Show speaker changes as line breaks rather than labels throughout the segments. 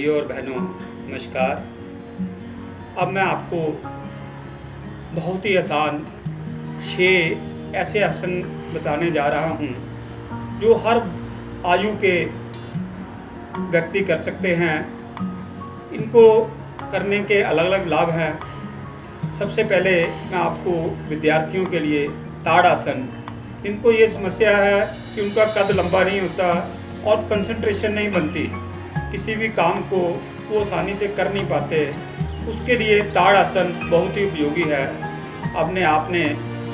भाइयों और बहनों, नमस्कार। अब मैं आपको बहुत ही आसान 6 ऐसे आसन बताने जा रहा हूँ जो हर आयु के व्यक्ति कर सकते हैं। इनको करने के अलग अलग लाभ हैं। सबसे पहले मैं आपको विद्यार्थियों के लिए ताड़ासन, इनको ये समस्या है कि उनका कद लंबा नहीं होता और कंसंट्रेशन नहीं बनती, किसी भी काम को वो आसानी से कर नहीं पाते, उसके लिए ताड़ासन बहुत ही उपयोगी है। अपने आपने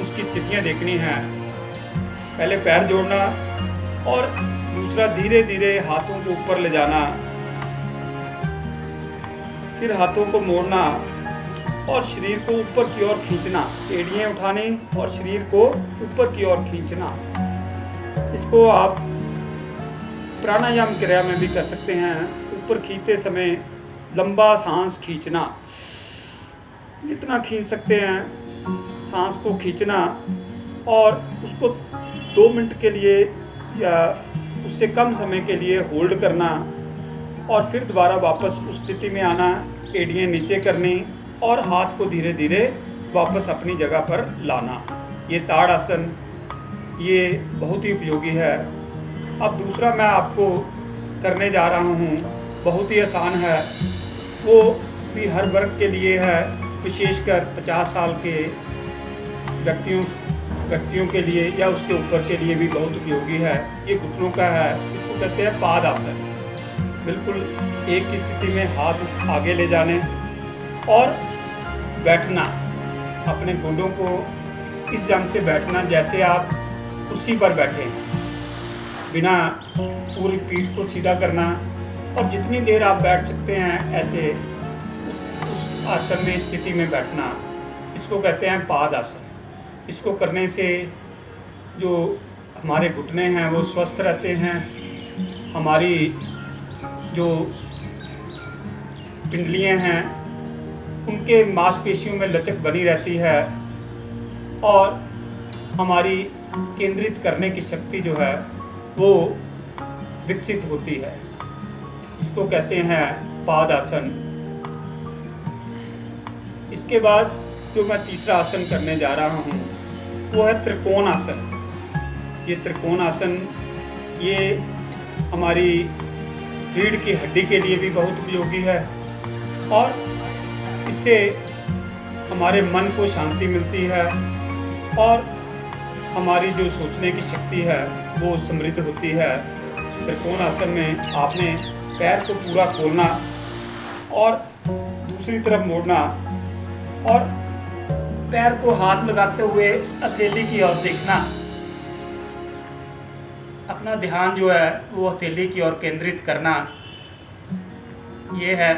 उसकी स्थितियाँ देखनी हैं। पहले पैर जोड़ना और दूसरा धीरे धीरे हाथों को ऊपर ले जाना, फिर हाथों को मोड़ना और शरीर को ऊपर की ओर खींचना, एड़ियाँ उठानी और शरीर को ऊपर की ओर खींचना। इसको आप प्राणायाम क्रिया में भी कर सकते हैं। ऊपर खींचते समय लंबा सांस खींचना, जितना खींच सकते हैं सांस को खींचना और उसको 2 मिनट के लिए या उससे कम समय के लिए होल्ड करना और फिर दोबारा वापस उस स्थिति में आना, एड़ियाँ नीचे करनी और हाथ को धीरे धीरे वापस अपनी जगह पर लाना। ये ताड़ासन, ये बहुत ही उपयोगी है। अब दूसरा मैं आपको करने जा रहा हूँ, बहुत ही आसान है, वो भी हर वर्ग के लिए है, विशेषकर 50 साल के व्यक्तियों के लिए या उसके ऊपर के लिए भी बहुत उपयोगी है। ये घुटनों का है, इसको कहते हैं पाद आसन। बिल्कुल एक ही स्थिति में हाथ आगे ले जाने और बैठना, अपने घुटनों को इस ढंग से बैठना जैसे आप कुर्सी पर बैठे हैं, बिना पूरी पीठ को सीधा करना और जितनी देर आप बैठ सकते हैं ऐसे उस आसन में स्थिति में बैठना। इसको कहते हैं पाद आसन। इसको करने से जो हमारे घुटने हैं वो स्वस्थ रहते हैं, हमारी जो पिंडलियाँ हैं उनके मांसपेशियों में लचक बनी रहती है और हमारी केंद्रित करने की शक्ति जो है वो विकसित होती है। इसको कहते हैं पाद आसन। इसके बाद जो मैं तीसरा आसन करने जा रहा हूँ वो है त्रिकोण आसन। ये त्रिकोण आसन, ये हमारी रीढ़ की हड्डी के लिए भी बहुत उपयोगी है और इससे हमारे मन को शांति मिलती है और हमारी जो सोचने की शक्ति है वो समृद्ध होती है। त्रिकोण आसन में आपने पैर को पूरा खोलना और दूसरी तरफ मोड़ना और पैर को हाथ लगाते हुए हथेली की ओर देखना। अपना ध्यान जो है वो हथेली की ओर केंद्रित करना। ये है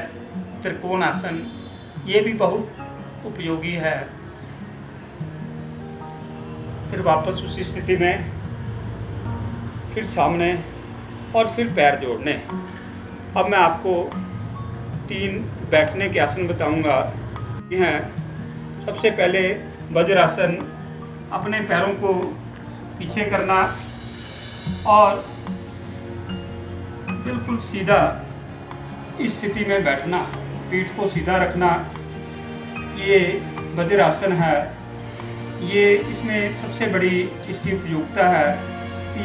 त्रिकोण आसन। ये भी बहुत उपयोगी है। फिर वापस उसी स्थिति में, फिर सामने और फिर पैर जोड़ने। अब मैं आपको 3 बैठने के आसन बताऊंगा। ये हैं, सबसे पहले वज्रासन। अपने पैरों को पीछे करना और बिल्कुल सीधा इस स्थिति में बैठना, पीठ को सीधा रखना। ये वज्रासन है। ये इसमें सबसे बड़ी इसकी उपयोगिता है,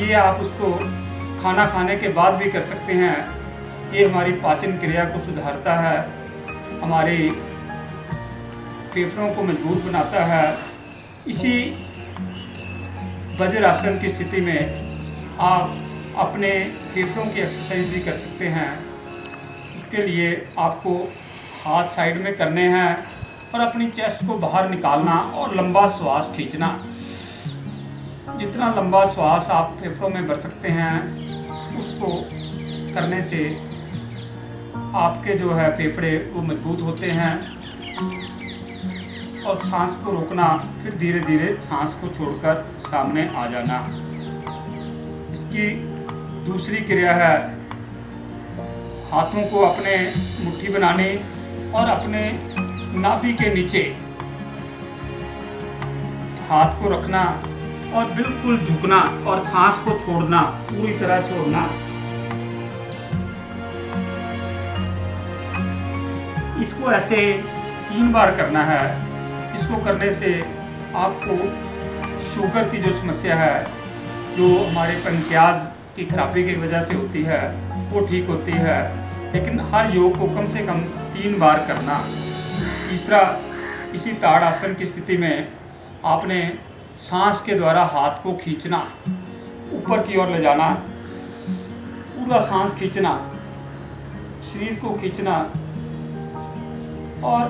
ये आप उसको खाना खाने के बाद भी कर सकते हैं। ये हमारी पाचन क्रिया को सुधारता है, हमारी फेफड़ों को मजबूत बनाता है। इसी वज्रासन की स्थिति में आप अपने फेफड़ों की एक्सरसाइज भी कर सकते हैं। उसके लिए आपको हाथ साइड में करने हैं और अपनी चेस्ट को बाहर निकालना और लंबा श्वास खींचना। जितना लंबा श्वास आप फेफड़ों में भर सकते हैं उसको करने से आपके जो है फेफड़े वो मजबूत होते हैं। और सांस को रोकना, फिर धीरे धीरे सांस को छोड़कर सामने आ जाना। इसकी दूसरी क्रिया है हाथों को अपने मुट्ठी बनाने और अपने नाभि के नीचे हाथ को रखना और बिल्कुल झुकना और सांस को छोड़ना, पूरी तरह छोड़ना। इसको ऐसे 3 बार करना है। इसको करने से आपको शुगर की जो समस्या है, जो हमारे पंक्तियाज की खराबी की वजह से होती है, वो ठीक होती है। लेकिन हर योग को कम से कम 3 बार करना। तीसरा, इसी ताड़ आसन की स्थिति में आपने सांस के द्वारा हाथ को खींचना, ऊपर की ओर ले जाना, पूरा सांस खींचना, शरीर को खींचना और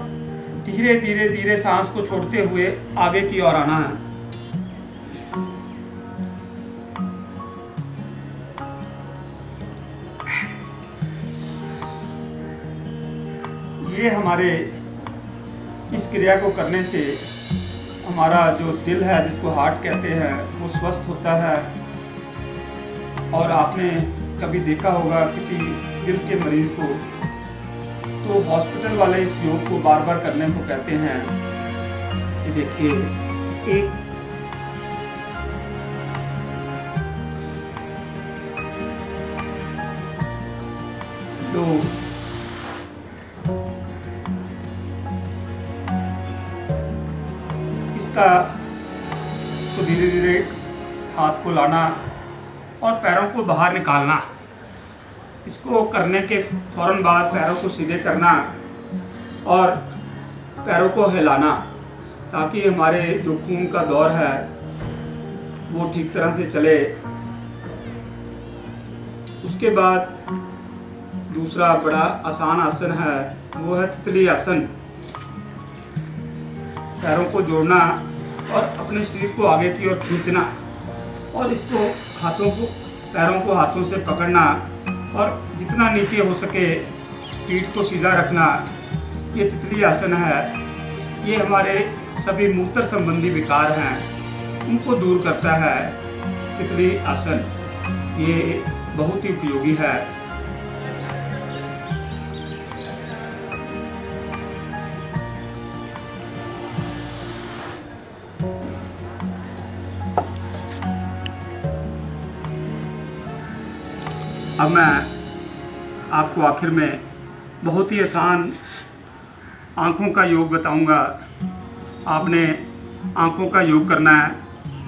धीरे धीरे धीरे सांस को छोड़ते हुए आगे की ओर आना है। ये हमारे इस क्रिया को करने से हमारा जो दिल है, जिसको हार्ट कहते हैं, वो स्वस्थ होता है। और आपने कभी देखा होगा किसी दिल के मरीज को, तो हॉस्पिटल वाले इस योग को बार बार करने को कहते हैं। ये देखिए, 1 2 इसको धीरे धीरे हाथ को लाना और पैरों को बाहर निकालना। इसको करने के फौरन बाद पैरों को सीधे करना और पैरों को हिलाना, ताकि हमारे जो खून का दौर है वो ठीक तरह से चले। उसके बाद दूसरा बड़ा आसान आसन है, वो है तितली आसन। पैरों को जोड़ना और अपने शरीर को आगे की ओर खींचना और इसको पैरों को हाथों से पकड़ना और जितना नीचे हो सके पीठ को सीधा रखना। ये तितली आसन है। ये हमारे सभी मूत्र संबंधी विकार हैं, उनको दूर करता है तितली आसन। ये बहुत ही उपयोगी है। अब मैं आपको आखिर में बहुत ही आसान आँखों का योग बताऊंगा। आपने आँखों का योग करना है,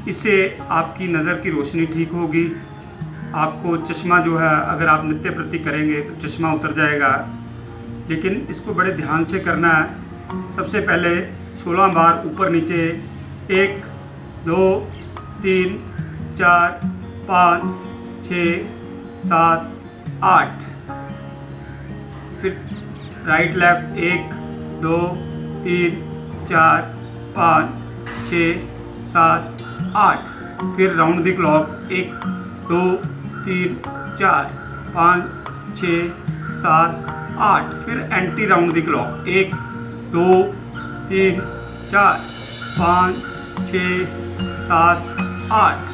इससे आपकी नज़र की रोशनी ठीक होगी। आपको चश्मा जो है, अगर आप नित्य प्रति करेंगे तो चश्मा उतर जाएगा, लेकिन इसको बड़े ध्यान से करना है। सबसे पहले 16 बार ऊपर नीचे, 1 2 3 4 5 6 7 8। फिर राइट लेफ्ट 1 2 3 4 5 6 7 8। फिर राउंड द क्लॉक 1 2 3 4 5 6 7 8। फिर एंटी राउंड द क्लॉक 1 2 3 4 5 6 7 8।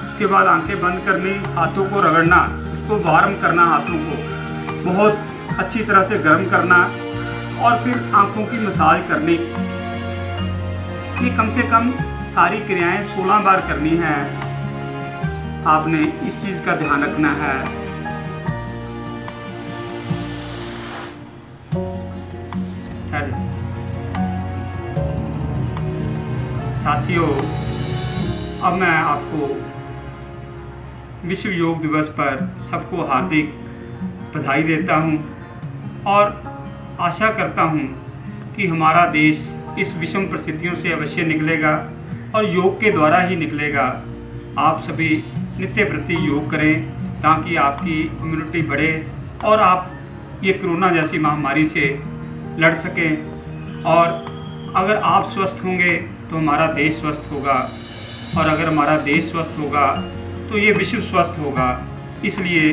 उसके बाद आंखें बंद करनी, हाथों को रगड़ना, उसको वार्म करना, हाथों को बहुत अच्छी तरह से गर्म करना और फिर आंखों की मसाज करनी। ये कम से कम सारी क्रियाएं 16 बार करनी है। आपने इस चीज़ का ध्यान रखना है। साथियों, अब मैं आपको विश्व योग दिवस पर सबको हार्दिक बधाई देता हूं और आशा करता हूं कि हमारा देश इस विषम परिस्थितियों से अवश्य निकलेगा और योग के द्वारा ही निकलेगा। आप सभी नित्य प्रति योग करें ताकि आपकी इम्यूनिटी बढ़े और आप ये कोरोना जैसी महामारी से लड़ सकें। और अगर आप स्वस्थ होंगे तो हमारा देश स्वस्थ होगा, और अगर हमारा देश स्वस्थ होगा तो ये विश्व स्वस्थ होगा। इसलिए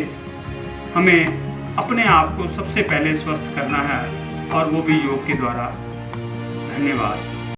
हमें अपने आप को सबसे पहले स्वस्थ करना है, और वो भी योग के द्वारा। धन्यवाद।